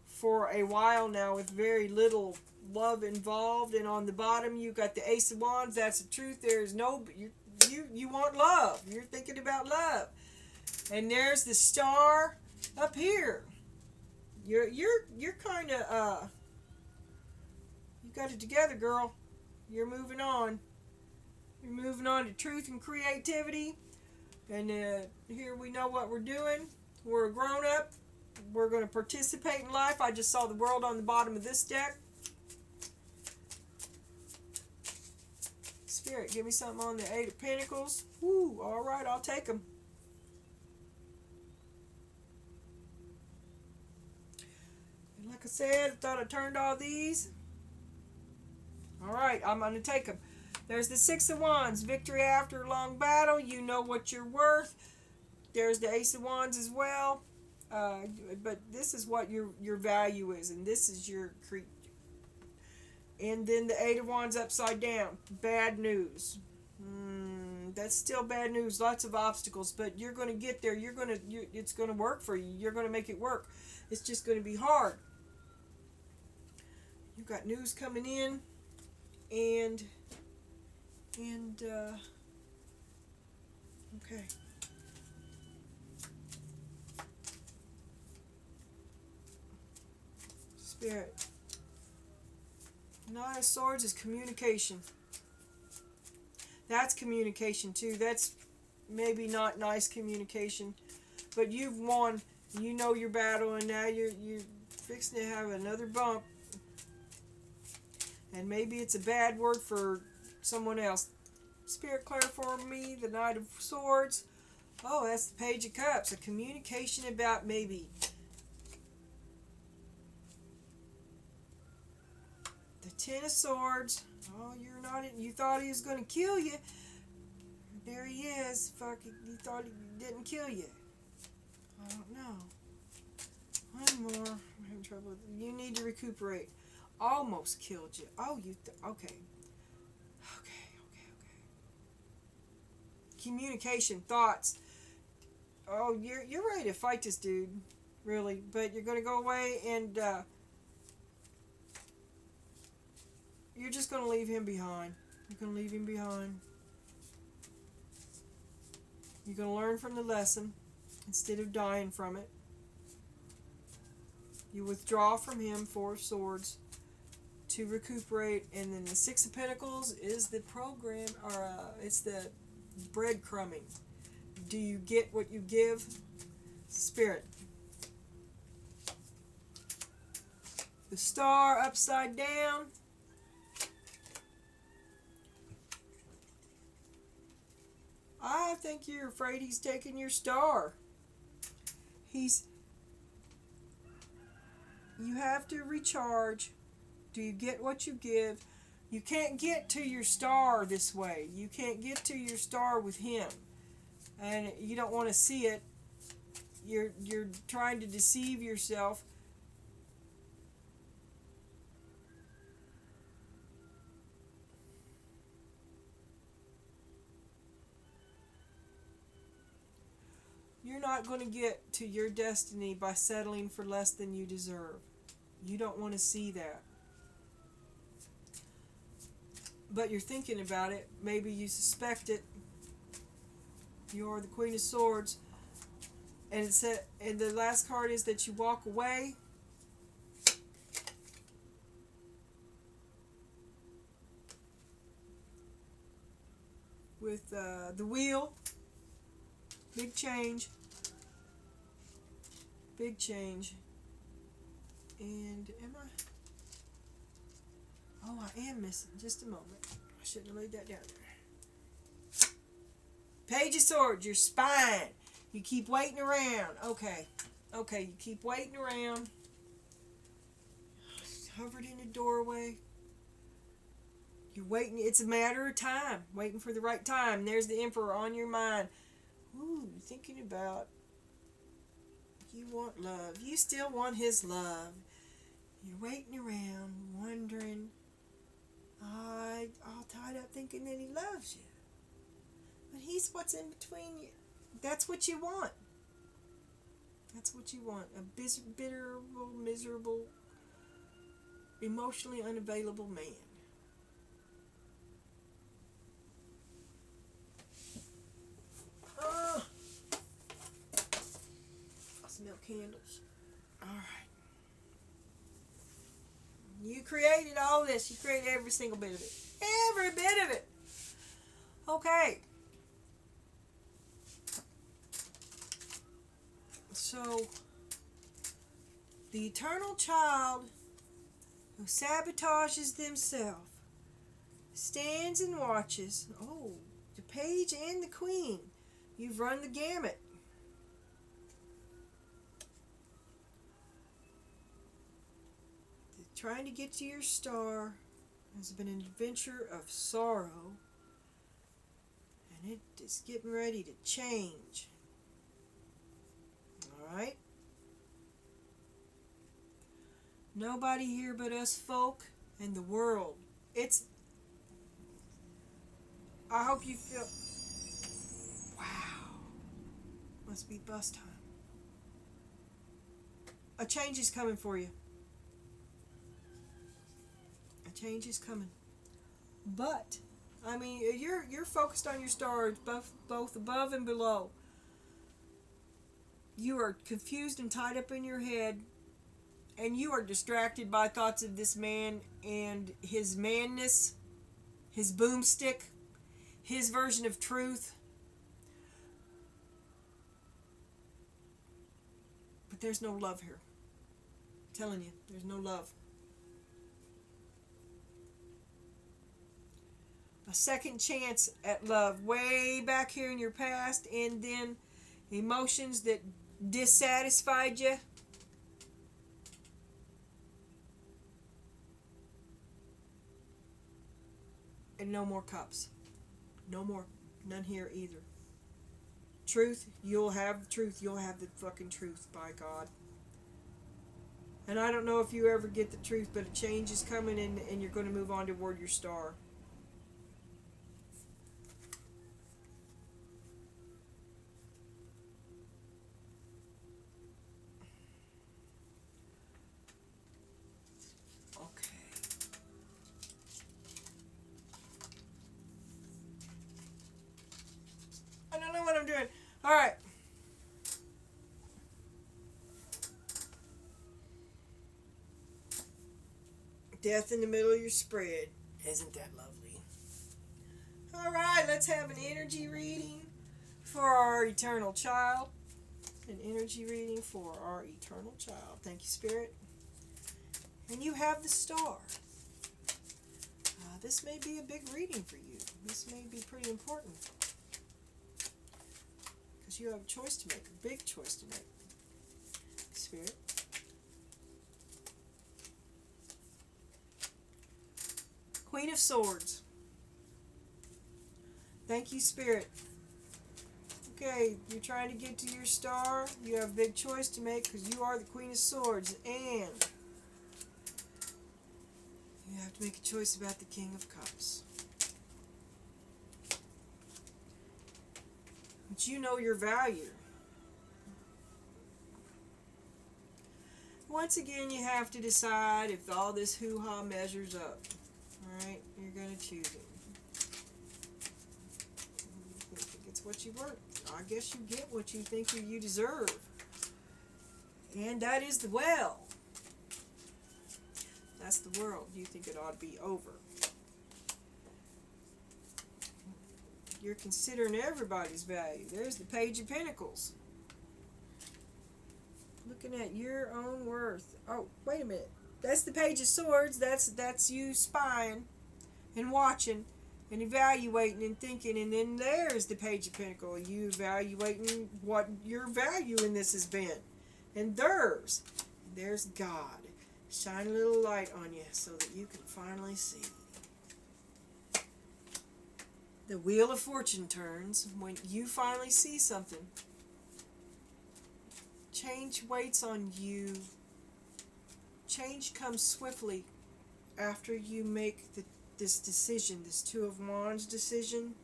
for a while now with very little love involved. And on the bottom you got the Ace of Wands. That's the truth. There is no you want love. You're thinking about love. And there's the Star up here. You're kind of you got it together, girl. You're moving on. You're moving on to truth and creativity. And here we know what we're doing. We're a grown up. We're going to participate in life. I just saw the World on the bottom of this deck. Spirit, give me something on the Eight of Pentacles. Woo, all right, I'll take them. And like I said, I thought I turned all these. All right, I'm going to take them. There's the Six of Wands, victory after a long battle. You know what you're worth. There's the Ace of Wands as well. But this is what your value is, and this is your and then the Eight of Wands upside down. Bad news. That's still bad news. Lots of obstacles, but you're going to get there. It's going to work for you. You're going to make it work. It's just going to be hard. You got news coming in, and okay. Spirit. Nine of Swords is communication. That's communication too. That's maybe not nice communication, but you've won. You know your battle, and now you're fixing to have another bump. And maybe it's a bad word for someone else. Spirit, clear for me the Knight of Swords. Oh, that's the Page of Cups. A communication about maybe the Ten of Swords. Oh, you're not. You thought he was going to kill you. There he is. Fuck. You thought he didn't kill you. I don't know. One more. I'm having trouble. You need to recuperate. Almost killed you. Oh, okay. Communication, thoughts. Oh, you're ready to fight this dude, really. But you're going to go away, and you're just going to leave him behind. You're going to leave him behind. You're going to learn from the lesson instead of dying from it. You withdraw from him, Four of Swords, to recuperate. And then the Six of Pentacles is the program, or it's the breadcrumbing. Do you get what you give? Spirit. The Star upside down. I think you're afraid he's taking your star. You have to recharge. Do you get what you give? You can't get to your star this way. You can't get to your star with him. And you don't want to see it. You're trying to deceive yourself. You're not going to get to your destiny by settling for less than you deserve. You don't want to see that. But you're thinking about it. Maybe you suspect it. You're the Queen of Swords. And and the last card is that you walk away. With the Wheel. Big change. Big change. And am I? Oh, I am missing. Just a moment. I shouldn't have laid that down there. Page of Swords, your spine. You keep waiting around. Okay. Okay, you keep waiting around. Hovered in the doorway. You're waiting. It's a matter of time. Waiting for the right time. There's the Emperor on your mind. Ooh, thinking about, you want love. You still want his love. You're waiting around, wondering, thinking that he loves you. But he's what's in between you. That's what you want. That's what you want. A bitter, miserable, emotionally unavailable man. I smell candles. Alright. You created all this. You created every single bit of it. Every bit of it. Okay. So, the eternal child who sabotages themselves stands and watches. Oh, the page and the queen. You've run the gamut. Trying to get to your star has been an adventure of sorrow, and it is getting ready to change. Alright? Nobody here but us folk and the world. I hope you feel, wow, must be bus time. A change is coming for you. A change is coming. But, I mean, you're focused on your stars, both above and below. You are confused and tied up in your head, and you are distracted by thoughts of this man and his manness, his boomstick, his version of truth. But there's no love here. I'm telling you, there's no love. A second chance at love way back here in your past, and then emotions that dissatisfied you. And no more cups. No more. None here either. Truth, you'll have the truth. You'll have the fucking truth, by God. And I don't know if you ever get the truth, but a change is coming, and you're going to move on toward your star. I don't know what I'm doing. Alright. Death in the middle of your spread. Isn't that lovely? Alright, let's have an energy reading for our eternal child. An energy reading for our eternal child. Thank you, Spirit. And you have the star. This may be a big reading for you. This may be pretty important. Because you have a choice to make, a big choice to make. Spirit. Queen of Swords. Thank you, Spirit. Okay, you're trying to get to your star. You have a big choice to make because you are the Queen of Swords. And you have to make a choice about the King of Cups. But you know your value. Once again, you have to decide if all this hoo-ha measures up. Alright, you're going to choose it. You think it's what you want. I guess you get what you think you deserve. And that is the well. That's the world. You think it ought to be over. You're considering everybody's value. There's the Page of Pentacles. Looking at your own worth. Oh, wait a minute. That's the Page of Swords. That's you spying and watching and evaluating and thinking. And then there's the Page of Pentacles. You evaluating what your value in this has been. And there's God. Shine a little light on you so that you can finally see. The Wheel of Fortune turns when you finally see something. Change waits on you. Change comes swiftly after you make the this decision, this Two of Wands decision,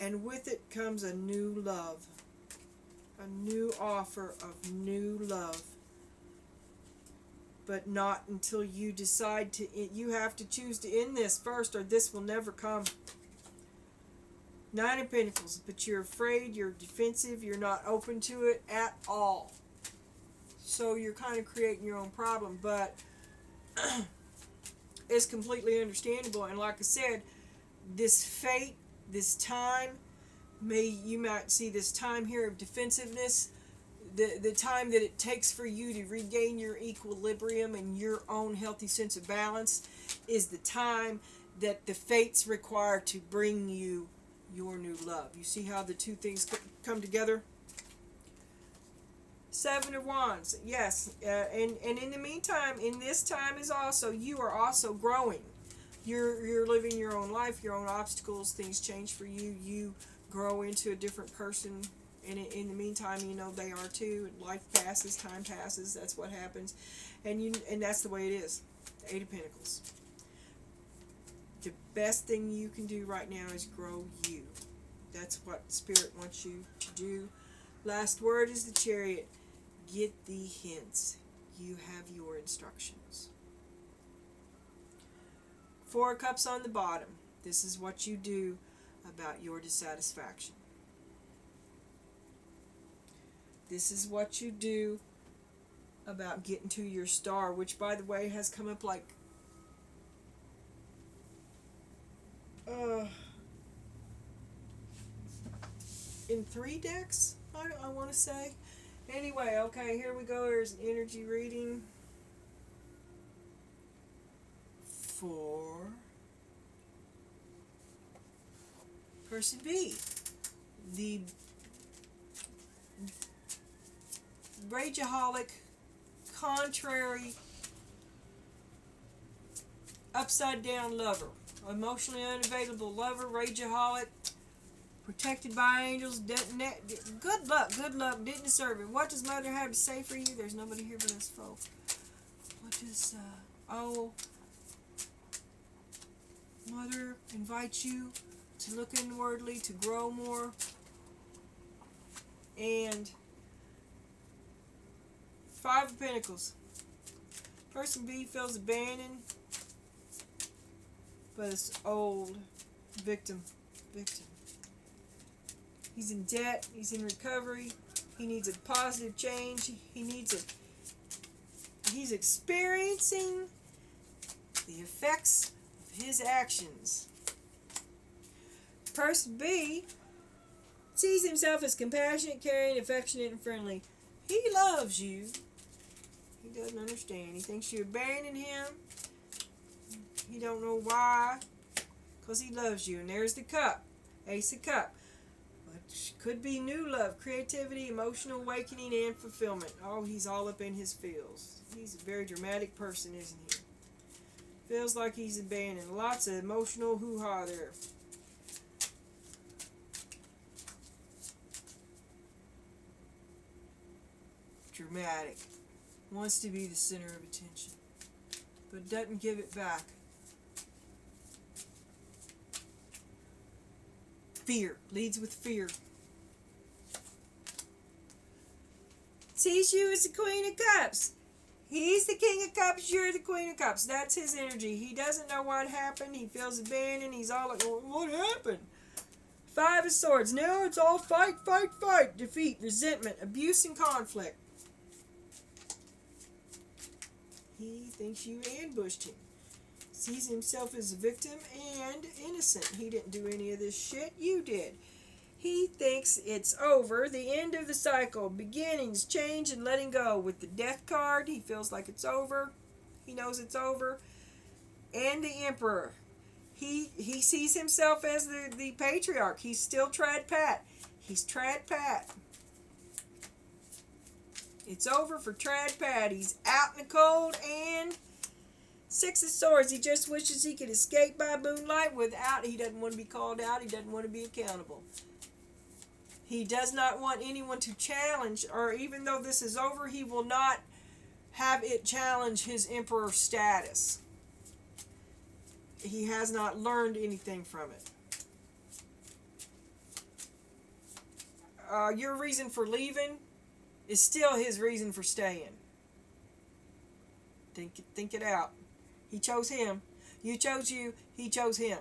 and with it comes a new love, a new offer of new love. But not until you decide to, you have to choose to end this first, or this will never come. Nine of Pentacles, but you're afraid, you're defensive, you're not open to it at all. So you're kind of creating your own problem, but it's completely understandable. And like I said, this fate, this time, you might see this time here of defensiveness, the time that it takes for you to regain your equilibrium and your own healthy sense of balance is the time that the fates require to bring you your new love. You see how the two things come together? Seven of Wands, yes, and in the meantime, in this time is also, you are also growing. You're living your own life, your own obstacles, things change for you, you grow into a different person, and in the meantime, you know they are too. Life passes, time passes, that's what happens, and that's the way it is. Eight of Pentacles. The best thing you can do right now is grow you. That's what Spirit wants you to do. Last word is the Chariot. Get the hints. You have your instructions. Four of Cups on the bottom. This is what you do about your dissatisfaction. This is what you do about getting to your star, which, by the way, has come up like in 3 decks, I want to say. Anyway, okay, here we go. Here's an energy reading for person B. The rageaholic, contrary, upside down lover. Emotionally unavailable lover, rageaholic, protected by angels, good luck, didn't deserve it. What does Mother have to say for you? There's nobody here but us folk. What does, Mother invites you to look inwardly, to grow more, and Five of Pentacles. Person B feels abandoned by this old victim. He's in debt, he's in recovery, he needs a positive change, he's experiencing the effects of his actions. Person B sees himself as compassionate, caring, affectionate, and friendly. He loves you. He doesn't understand. He thinks you abandoned him. He don't know why, because he loves you. And there's the cup, Ace of Cup. Which could be new love, creativity, emotional awakening, and fulfillment. Oh, he's all up in his feels. He's a very dramatic person, isn't he? Feels like he's abandoned. Lots of emotional hoo-ha there. Dramatic. Wants to be the center of attention, but doesn't give it back. Fear. Leads with fear. Sees you as the Queen of Cups. He's the King of Cups, you're the Queen of Cups. That's his energy. He doesn't know what happened. He feels abandoned. He's all like, well, what happened? Five of Swords. Now it's all fight, defeat, resentment, abuse, and conflict. He thinks you ambushed him. Sees himself as a victim and innocent. He didn't do any of this shit. You did. He thinks it's over. The end of the cycle. Beginnings, change, and letting go. With the Death card, he feels like it's over. He knows it's over. And the Emperor. He sees himself as the patriarch. He's still trad pat. He's trad pat. It's over for trad pat. He's out in the cold. And Six of Swords. He just wishes he could escape by moonlight without. He doesn't want to be called out. He doesn't want to be accountable. He does not want anyone to challenge, or even though this is over, he will not have it challenge his emperor status. he has not learned anything from it. Your reason for leaving is still his reason for staying. Think it out. He chose him. You chose you. He chose him.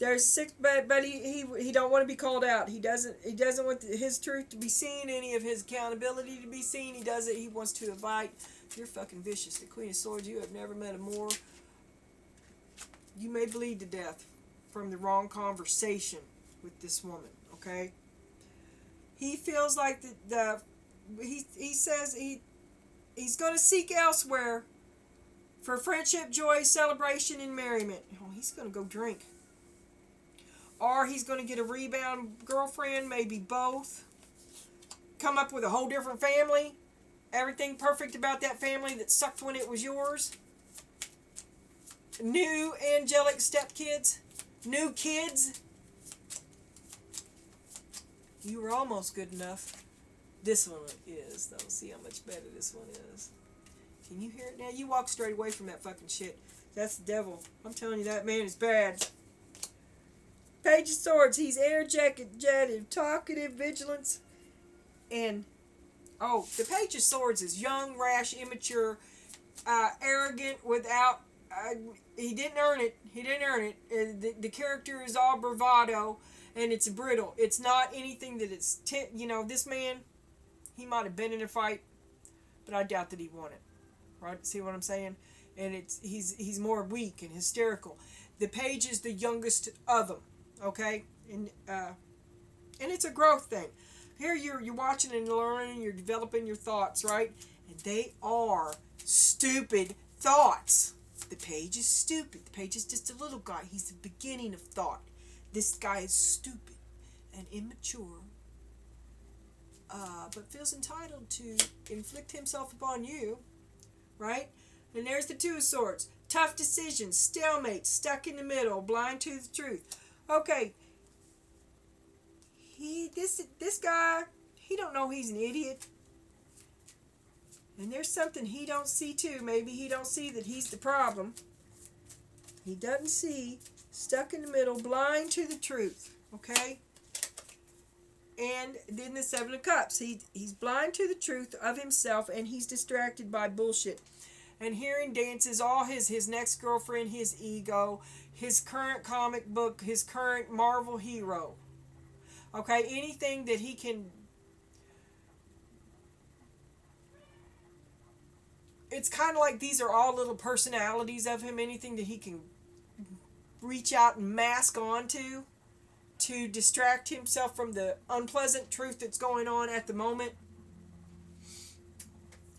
There's six, but he don't want to be called out. He doesn't want his truth to be seen, any of his accountability to be seen. He wants to invite. You're fucking vicious. The Queen of Swords, you have never met a more. You may bleed to death from the wrong conversation with this woman, okay? He feels like he says he's going to seek elsewhere for friendship, joy, celebration, and merriment. Oh, he's going to go drink. Or he's going to get a rebound girlfriend, maybe both. Come up with a whole different family. Everything perfect about that family that sucked when it was yours. New angelic stepkids. New kids. You were almost good enough. This one is, though. See how much better this one is. Can you hear it now? You walk straight away from that fucking shit. That's the devil. I'm telling you, that man is bad. Page of Swords. He's energetic, talkative, vigilant, and the Page of Swords is young, rash, immature, arrogant, without. He didn't earn it. The character is all bravado, and it's brittle. It's not anything that it's. This man, he might have been in a fight, but I doubt that he won it. Right? See what I'm saying? And he's more weak and hysterical. The Page is the youngest of them. Okay, and it's a growth thing. Here you're watching and learning, you're developing your thoughts, right? And they are stupid thoughts. The Page is stupid. The Page is just a little guy. He's the beginning of thought. This guy is stupid and immature, but feels entitled to inflict himself upon you, right? And there's the Two of Swords. Tough decisions, stalemate, stuck in the middle, blind to the truth. Okay, this guy, he don't know he's an idiot. And there's something he don't see too. Maybe he don't see that he's the problem. He doesn't see, stuck in the middle, blind to the truth. Okay? And then the Seven of Cups. He's blind to the truth of himself, and he's distracted by bullshit. And herein dances all his next girlfriend, his ego, his current comic book, his current Marvel hero. Okay, anything that he can. It's kind of like these are all little personalities of him. Anything that he can reach out and mask onto to distract himself from the unpleasant truth that's going on at the moment.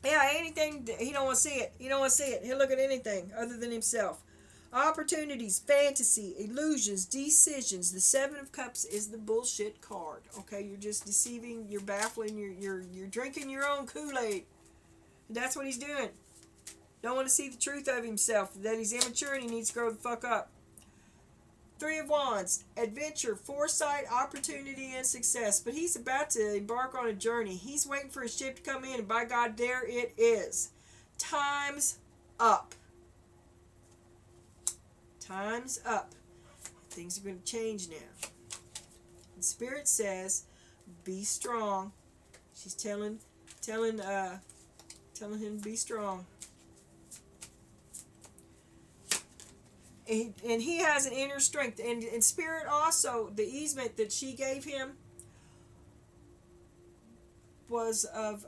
Yeah, anything, he don't want to see it. He don't want to see it. He'll look at anything other than himself. Opportunities, fantasy, illusions, decisions. The Seven of Cups is the bullshit card. Okay, you're just deceiving, you're baffling, you're drinking your own Kool-Aid. And that's what he's doing. Don't want to see the truth of himself, that he's immature and he needs to grow the fuck up. Three of Wands, adventure, foresight, opportunity, and success. But he's about to embark on a journey. He's waiting for his ship to come in, and by God, there it is. Time's up. Time's up. Things are going to change now. And Spirit says, be strong. She's telling him to be strong. And he has an inner strength. And Spirit also, the easement that she gave him was of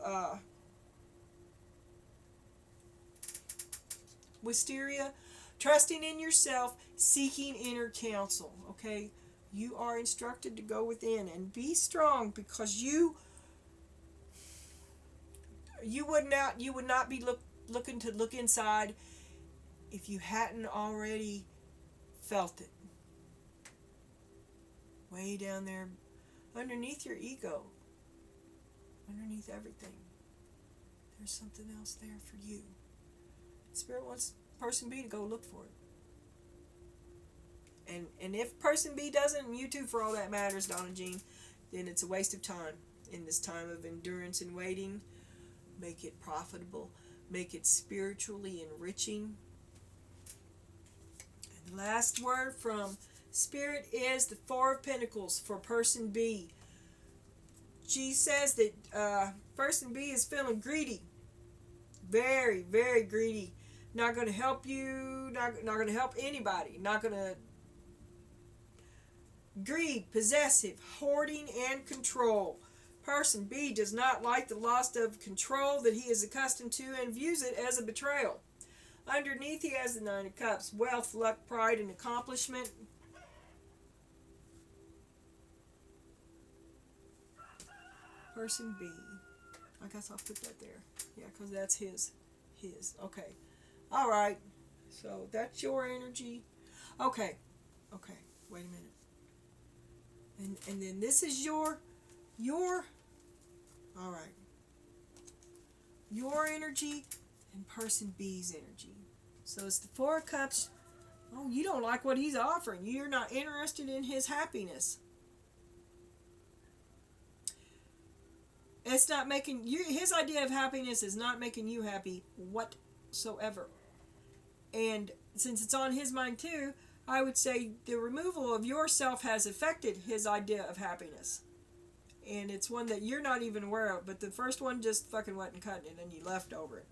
wisteria, trusting in yourself, seeking inner counsel. Okay, you are instructed to go within and be strong, because you would not be looking to look inside if you hadn't already felt it. Way down there, underneath your ego, underneath everything, there's something else there for you. Spirit wants person B to go look for it. And if person B doesn't, and you too for all that matters, Donna Jean, then it's a waste of time. In this time of endurance and waiting, make it profitable, make it spiritually enriching. The last word from Spirit is the Four of Pentacles for person B. She says that person B is feeling greedy. Very, very greedy. Not going to help you. Not going to help anybody. Not going to... Greed, possessive, hoarding, and control. Person B does not like the loss of control that he is accustomed to and views it as a betrayal. Underneath he has the Nine of Cups. Wealth, luck, pride, and accomplishment. Person B. I guess I'll put that there. Yeah, because that's his. Okay. Alright. So that's your energy. Okay. Wait a minute. And then this is your alright. Your energy and person B's energy. So it's the Four of Cups. Oh, you don't like what he's offering. You're not interested in his happiness. It's not making you, his idea of happiness is not making you happy whatsoever. And since it's on his mind too, I would say the removal of yourself has affected his idea of happiness. And it's one that you're not even aware of. But the first one just fucking wasn't cutting it and you left over it.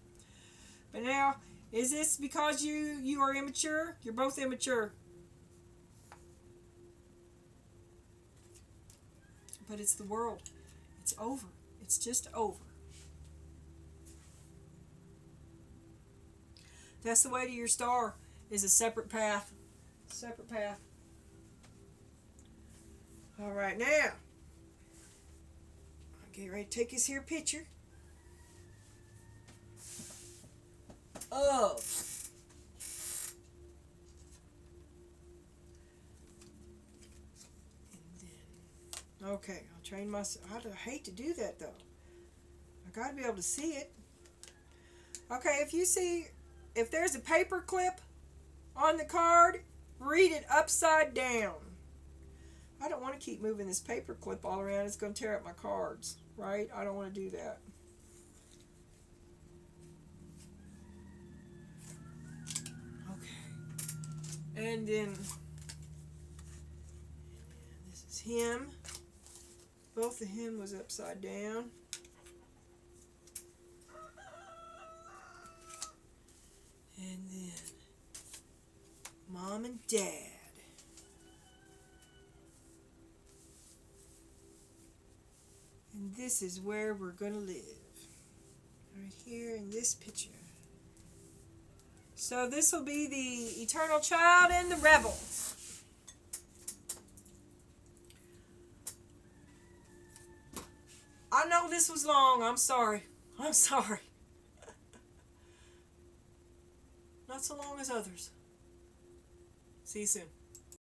But now, is this because you are immature? You're both immature. But it's the world. It's over. It's just over. That's the way to your star, is a separate path. Separate path. Alright, now. I'm getting ready to take this here picture of okay, I'll train myself. I hate to do that though. I gotta be able to see it. Okay, if there's a paper clip on the card, read it upside down. I don't want to keep moving this paper clip all around. It's going to tear up my cards, right? I don't want to do that. Okay. And then this is him. Both of him was upside down. And then Mom and Dad. And this is where we're going to live. Right here in this picture. So this will be the Eternal Child and the Rebel. I know this was long. I'm sorry. Not so long as others. See you soon.